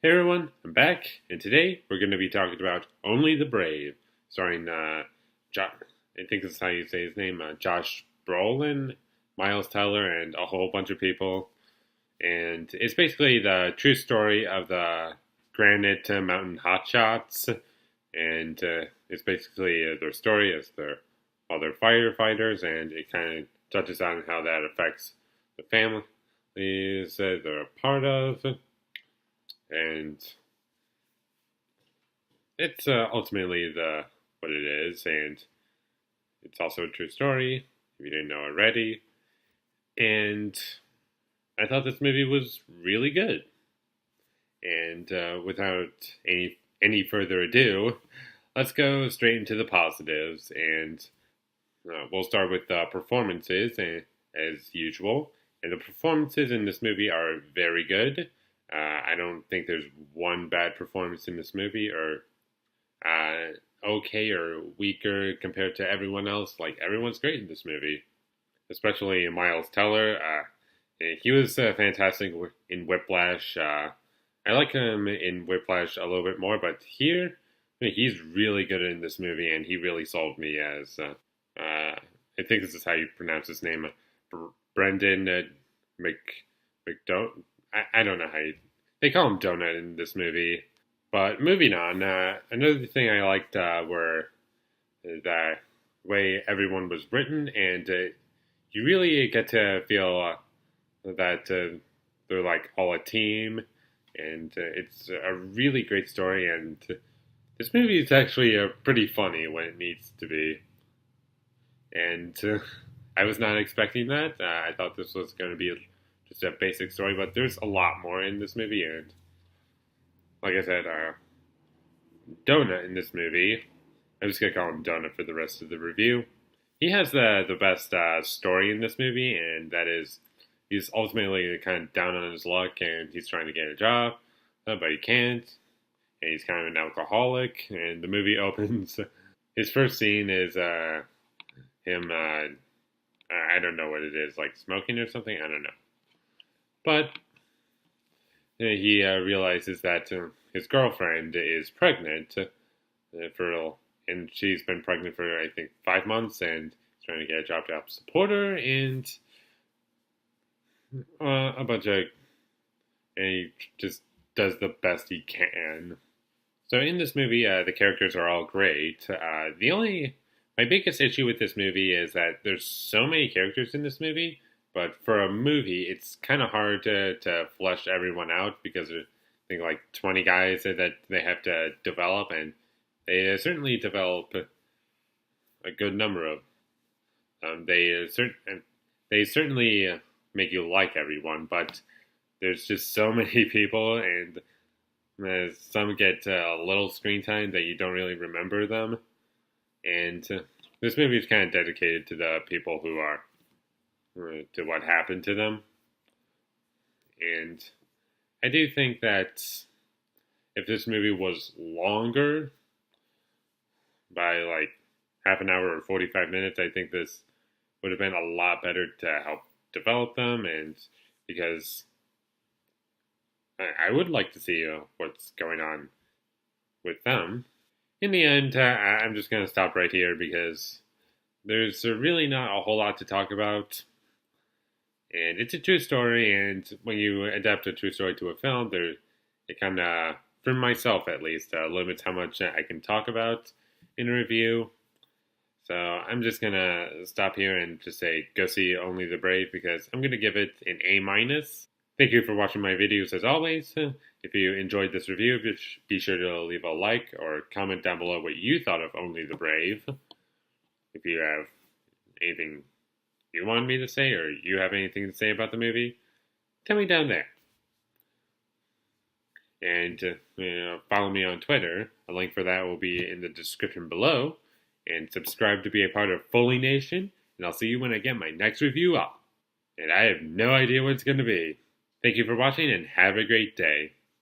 Hey everyone, I'm back, and today we're going to be talking about Only the Brave, starring I think that's how you say his name, Josh Brolin, Miles Teller, and a whole bunch of people. And it's basically the true story of the Granite Mountain Hotshots, and it's basically their story as all their firefighters, and it kind of touches on how that affects the families they're a part of. And it's ultimately what it is, and it's also a true story if you didn't know already. And I thought this movie was really good. And without any further ado, let's go straight into the positives. And we'll start with the performances, as usual. And the performances in this movie are very good. I don't think there's one bad performance in this movie, or okay or weaker compared to everyone else. Like, everyone's great in this movie, especially Miles Teller. He was fantastic in Whiplash. I like him in Whiplash a little bit more, but here, he's really good in this movie, and he really sold me as, I think this is how you pronounce his name, Brendan McDonald. I don't know they call him Donut in this movie. But moving on, another thing I liked were the way everyone was written, and you really get to feel that they're like all a team, and it's a really great story, and this movie is actually pretty funny when it needs to be. And I was not expecting that. I thought this was going to be just a basic story, but there's a lot more in this movie, and like I said, Donut in this movie, I'm just going to call him Donut for the rest of the review. He has the best story in this movie, and that is, he's ultimately kind of down on his luck, and he's trying to get a job, but he can't, and he's kind of an alcoholic, and the movie opens. His first scene is him, I don't know what it is, like smoking or something, I don't know. But he realizes that his girlfriend is pregnant and she's been pregnant for, I think, 5 months, and he's trying to get a job to help support her, and and he just does the best he can. So in this movie, the characters are all great. My biggest issue with this movie is that there's so many characters in this movie, but for a movie, it's kind of hard to flesh everyone out, because I think like 20 guys that they have to develop, and they certainly develop a good number of. They certainly make you like everyone, but there's just so many people, and some get a little screen time that you don't really remember them. And this movie is kind of dedicated to the people who are to what happened to them. And I do think that if this movie was longer by like half an hour or 45 minutes, I think this would have been a lot better to help develop them, and because I would like to see what's going on with them. In the end, I'm just going to stop right here, because there's really not a whole lot to talk about. And it's a true story, and when you adapt a true story to a film, it kind of, for myself at least, limits how much I can talk about in a review. So I'm just going to stop here and just say, go see Only the Brave, because I'm going to give it an A-. Thank you for watching my videos as always. If you enjoyed this review, be sure to leave a like or comment down below what you thought of Only the Brave. If you have anything you want me to say, or you have anything to say about the movie, tell me down there. And follow me on Twitter. A link for that will be in the description below. And subscribe to be a part of Foley Nation. And I'll see you when I get my next review up. And I have no idea what it's going to be. Thank you for watching, and have a great day.